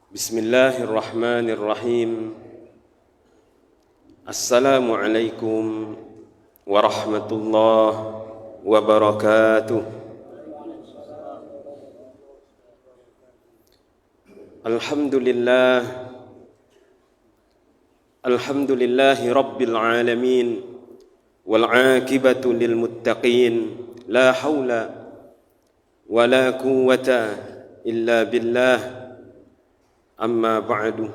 Bismillahirrahmanirrahim. Assalamualaikum warahmatullahi wabarakatuh. Alhamdulillahi rabbil alamin wal aqibatu lil muttaqin la haula wala quwwata illa billah. Amma ba'du.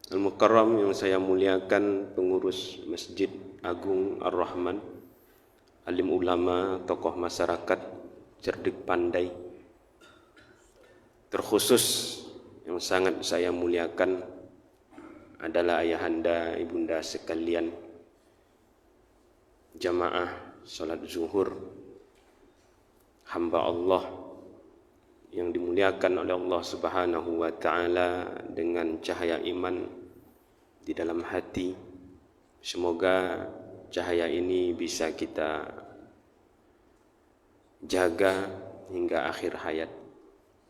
Al-Mukarram yang saya muliakan, pengurus Masjid Agung Ar-Rahman, alim ulama, tokoh masyarakat, cerdik pandai. Terkhusus yang sangat saya muliakan adalah ayahanda, ibunda sekalian, jamaah salat zuhur, hamba Allah yang dimuliakan oleh Allah Subhanahu wa ta'ala dengan cahaya iman di dalam hati. Semoga cahaya ini bisa kita jaga hingga akhir hayat.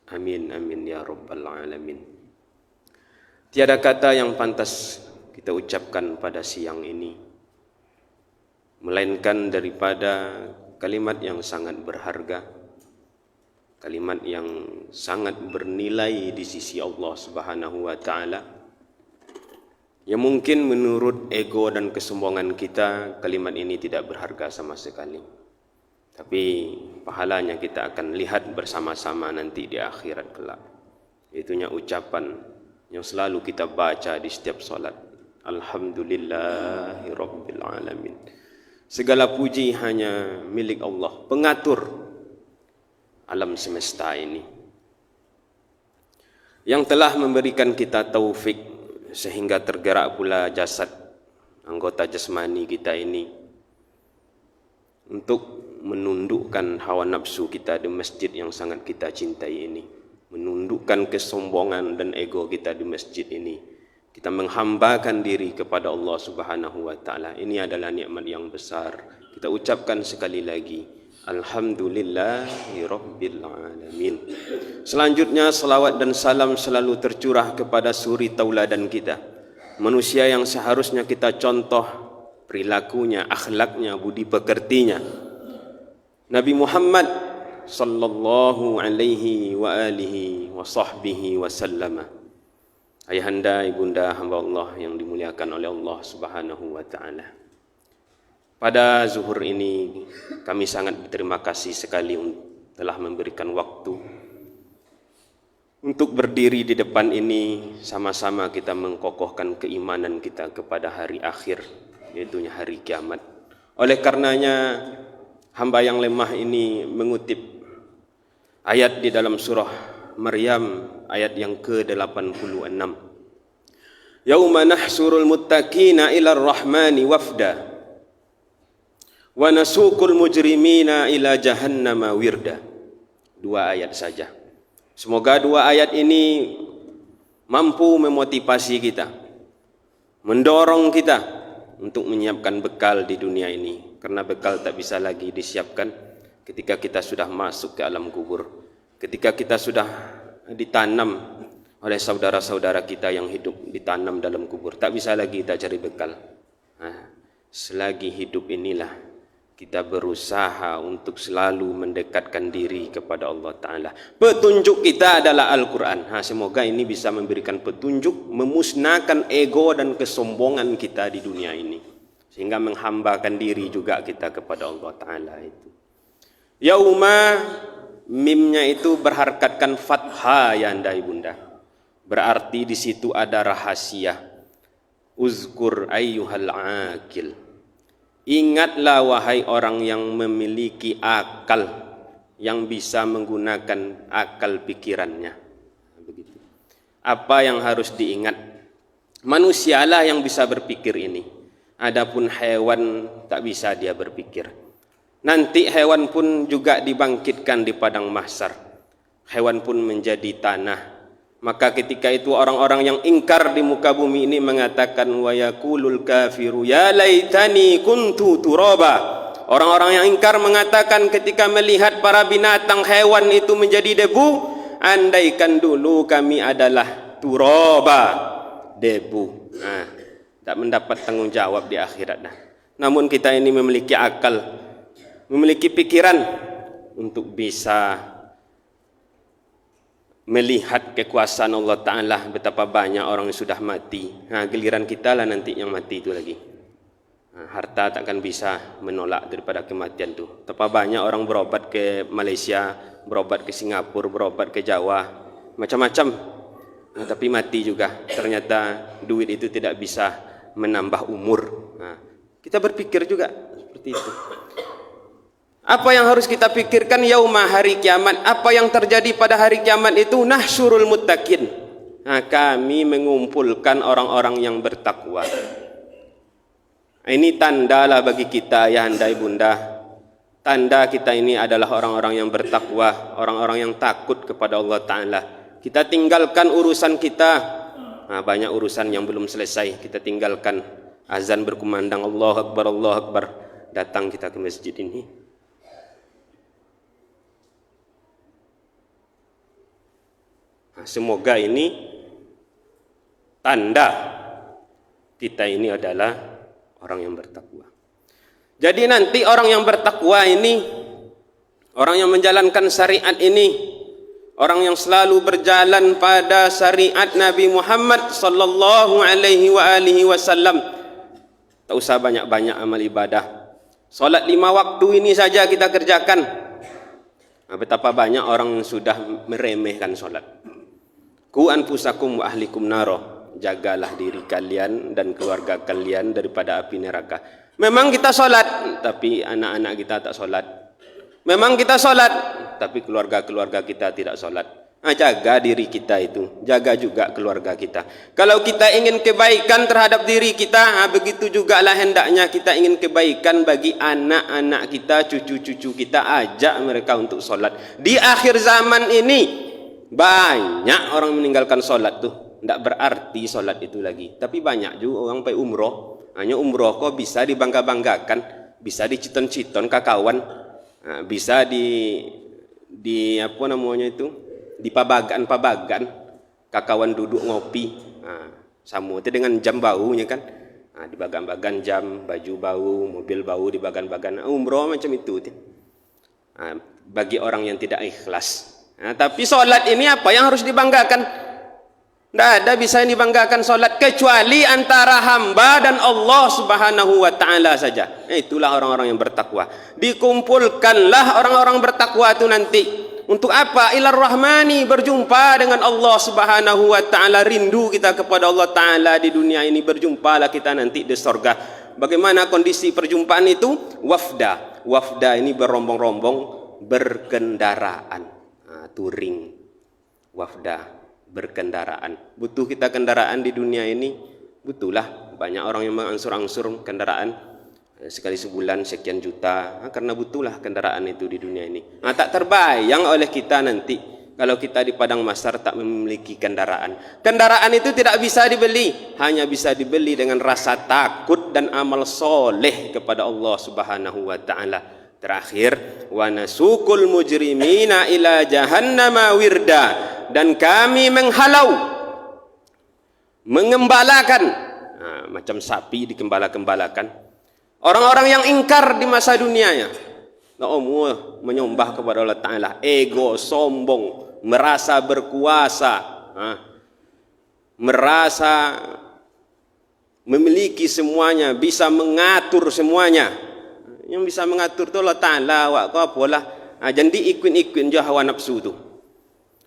Amin, amin ya rabbal alamin. Tiada kata yang pantas kita ucapkan pada siang ini melainkan daripada kalimat yang sangat berharga, kalimat yang sangat bernilai di sisi Allah Subhanahu wa ta'ala, yang mungkin menurut ego dan kesombongan kita kalimat ini tidak berharga sama sekali, tapi pahalanya kita akan lihat bersama-sama nanti di akhirat kelak. Itunya ucapan yang selalu kita baca di setiap salat. Alhamdulillahi rabbil alamin. Segala puji hanya milik Allah, pengatur alam semesta ini, yang telah memberikan kita taufik sehingga tergerak pula jasad, anggota jasmani kita ini untuk menundukkan hawa nafsu kita di masjid yang sangat kita cintai ini, menundukkan kesombongan dan ego kita di masjid ini. Kita menghambakan diri kepada Allah Subhanahu wa ta'ala. Ini adalah nikmat yang besar. Kita ucapkan sekali lagi, Alhamdulillahi rabbil alamin. Selanjutnya salawat dan salam selalu tercurah kepada suri tauladan kita, manusia yang seharusnya kita contoh perilakunya, akhlaknya, budi pekertinya, Nabi Muhammad sallallahu alaihi wa alihi wa sahbihi wa sallama. Ayahanda, ibunda hamba Allah yang dimuliakan oleh Allah Subhanahu wa ta'ala, pada zuhur ini kami sangat berterima kasih sekali telah memberikan waktu untuk berdiri di depan ini, sama-sama kita mengkokohkan keimanan kita kepada hari akhir, yaitu hari kiamat. Oleh karenanya hamba yang lemah ini mengutip ayat di dalam surah Maryam ayat yang ke-86. Yauma nahsurul muttaqina ilar rahmani wafda wa nasukul mujrimina ila jahannama wirda. Dua ayat saja. Semoga dua ayat ini mampu memotivasi kita, mendorong kita untuk menyiapkan bekal di dunia ini, karena bekal tak bisa lagi disiapkan ketika kita sudah masuk ke alam kubur, ketika kita sudah ditanam oleh saudara-saudara kita yang hidup, ditanam dalam kubur. Tak bisa lagi kita cari bekal. Selagi hidup inilah kita berusaha untuk selalu mendekatkan diri kepada Allah Ta'ala. Petunjuk kita adalah Al-Quran. Semoga ini bisa memberikan petunjuk, memusnahkan ego dan kesombongan kita di dunia ini, sehingga menghambakan diri juga kita kepada Allah Ta'ala itu. Yauma, mimnya itu berharkatkan fathah ya anda ibunda. Berarti di situ ada rahasia. Uzkur ayyuhal akil. Ingatlah wahai orang yang memiliki akal, yang bisa menggunakan akal pikirannya. Begitu. Apa yang harus diingat? Manusialah yang bisa berpikir ini. Adapun hewan tak bisa dia berpikir. Nanti hewan pun juga dibangkitkan di padang mahsyar. Hewan pun menjadi tanah. Maka ketika itu orang-orang yang ingkar di muka bumi ini mengatakan, wa yaqulul kafiru ya laitani kuntu turaba. Orang-orang yang ingkar mengatakan ketika melihat para binatang hewan itu menjadi debu, andaikan dulu kami adalah turaba, debu. Tak mendapat tanggung jawab di akhirat dah. Namun kita ini memiliki akal, memiliki pikiran untuk bisa melihat kekuasaan Allah Ta'ala, betapa banyak orang yang sudah mati. Giliran kita lah nanti yang mati itu lagi. Harta takkan bisa menolak daripada kematian itu. Betapa banyak orang berobat ke Malaysia, berobat ke Singapura, berobat ke Jawa, macam-macam. Tapi mati juga. Ternyata duit itu tidak bisa menambah umur. Kita berpikir juga seperti itu. Apa yang harus kita pikirkan yaumah, hari kiamat? Apa yang terjadi pada hari kiamat itu? Nahsyurul muttaqin. Kami mengumpulkan orang-orang yang bertakwa. Ini tandalah bagi kita, ya anda ibunda. Tanda kita ini adalah orang-orang yang bertakwa, orang-orang yang takut kepada Allah Ta'ala. Kita tinggalkan urusan kita. Banyak urusan yang belum selesai. Kita tinggalkan. Azan berkumandang, Allahu Akbar, Allahu Akbar. Datang kita ke masjid ini. Semoga ini tanda kita ini adalah orang yang bertakwa. Jadi nanti orang yang bertakwa ini, orang yang menjalankan syariat ini, orang yang selalu berjalan pada syariat Nabi Muhammad sallallahu alaihi wasallam. Tak usah banyak-banyak amal ibadah. Salat 5 waktu ini saja kita kerjakan. Betapa banyak orang yang sudah meremehkan salat. Ku anfusakum wa ahlikum naro. Jagalah diri kalian dan keluarga kalian daripada api neraka. Memang kita solat, tapi anak-anak kita tak solat. Memang kita solat, tapi keluarga-keluarga kita tidak solat. Jaga diri kita itu, jaga juga keluarga kita. Kalau kita ingin kebaikan terhadap diri kita, begitu jugalah hendaknya kita ingin kebaikan bagi anak-anak kita, cucu-cucu kita. Ajak mereka untuk solat. Di akhir zaman ini banyak orang meninggalkan solat tuh. Tidak berarti solat itu lagi. Tapi banyak juga orang pergi umroh. Hanya umroh kok bisa dibangga-banggakan, bisa diciton-citon kawan, bisa di apa namanya itu, di pabagan kawan duduk ngopi. Sama itu dengan jam baunya kan. Dibagan-bagan jam, baju bau, mobil bau, dibagan-bagan. Umroh macam itu. Bagi orang yang tidak ikhlas. Tapi solat ini apa yang harus dibanggakan? Tidak ada bisa yang dibanggakan solat kecuali antara hamba dan Allah Subhanahu wa ta'ala saja. Itulah orang-orang yang bertakwa. Dikumpulkanlah orang-orang bertakwa itu nanti. Untuk apa? Ilar rahmani, berjumpa dengan Allah Subhanahu wa ta'ala. Rindu kita kepada Allah ta'ala di dunia ini. Berjumpalah kita nanti di surga. Bagaimana kondisi perjumpaan itu? Wafda. Wafda ini berombong-rombong berkendaraan. Touring, wafda, berkendaraan. Butuh kita kendaraan di dunia ini? Butuhlah. Banyak orang yang mengangsur-angsur kendaraan sekali sebulan sekian juta, karena butuhlah kendaraan itu di dunia ini. Tak terbayang oleh kita nanti kalau kita di padang mahsyar tak memiliki kendaraan. Kendaraan itu tidak bisa dibeli, hanya bisa dibeli dengan rasa takut dan amal soleh kepada Allah Subhanahu wa ta'ala. Terakhir, wa nasukul mujrimina ila jahannama wirda, dan kami menghalau, mengembalakan, macam sapi dikembala-kembalakan, orang-orang yang ingkar di masa dunianya. Menyembah kepada Allah Ta'ala, ego, sombong, merasa berkuasa, merasa memiliki semuanya, bisa mengatur semuanya. Yang bisa mengatur tu Allah Ta'ala, awak kau apalah. Jadi ikut-ikut je hawa nafsu tu.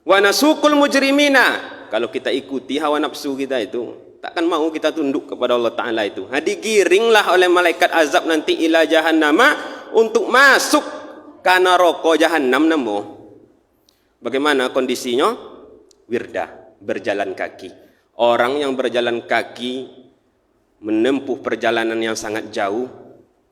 Wa nasukul mujrimina. Kalau kita ikuti hawa nafsu kita itu, takkan mau kita tunduk kepada Allah Ta'ala itu. Digiringlah oleh malaikat azab nanti ila jahannama, untuk masuk ke neraka jahannam namo. Bagaimana kondisinya? Wirda, berjalan kaki. Orang yang berjalan kaki menempuh perjalanan yang sangat jauh,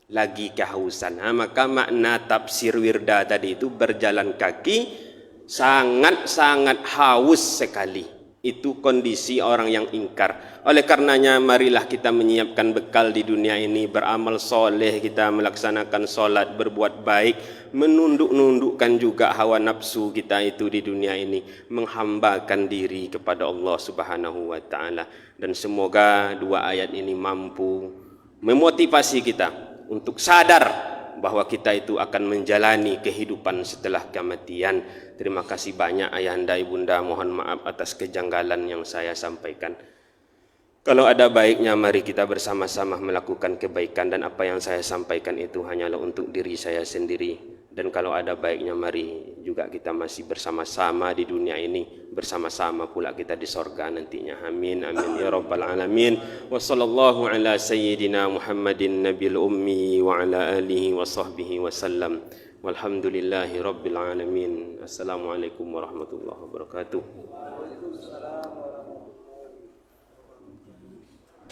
lagi kehausan. Maka makna tafsir wirda tadi itu berjalan kaki sangat-sangat haus sekali. Itu kondisi orang yang ingkar. Oleh karenanya marilah kita menyiapkan bekal di dunia ini, beramal soleh, kita melaksanakan solat, berbuat baik, menunduk-nundukkan juga hawa nafsu kita itu di dunia ini, menghambakan diri kepada Allah Subhanahu wa taala. Dan semoga dua ayat ini mampu memotivasi kita untuk sadar bahwa kita itu akan menjalani kehidupan setelah kematian. Terima kasih banyak ayahanda ibunda, mohon maaf atas kejanggalan yang saya sampaikan. Kalau ada baiknya mari kita bersama-sama melakukan kebaikan, dan apa yang saya sampaikan itu hanyalah untuk diri saya sendiri. Dan kalau ada baiknya mari juga kita masih bersama-sama di dunia ini, bersama-sama pula kita di sorga nantinya. Amin amin ya rabbal alamin. Wa sallallahu ala sayyidina Muhammadin nabil ummi wa ala alihi wa sahbihi wa sallam. Walhamdulillahi rabbil alamin. Assalamualaikum warahmatullahi wabarakatuh.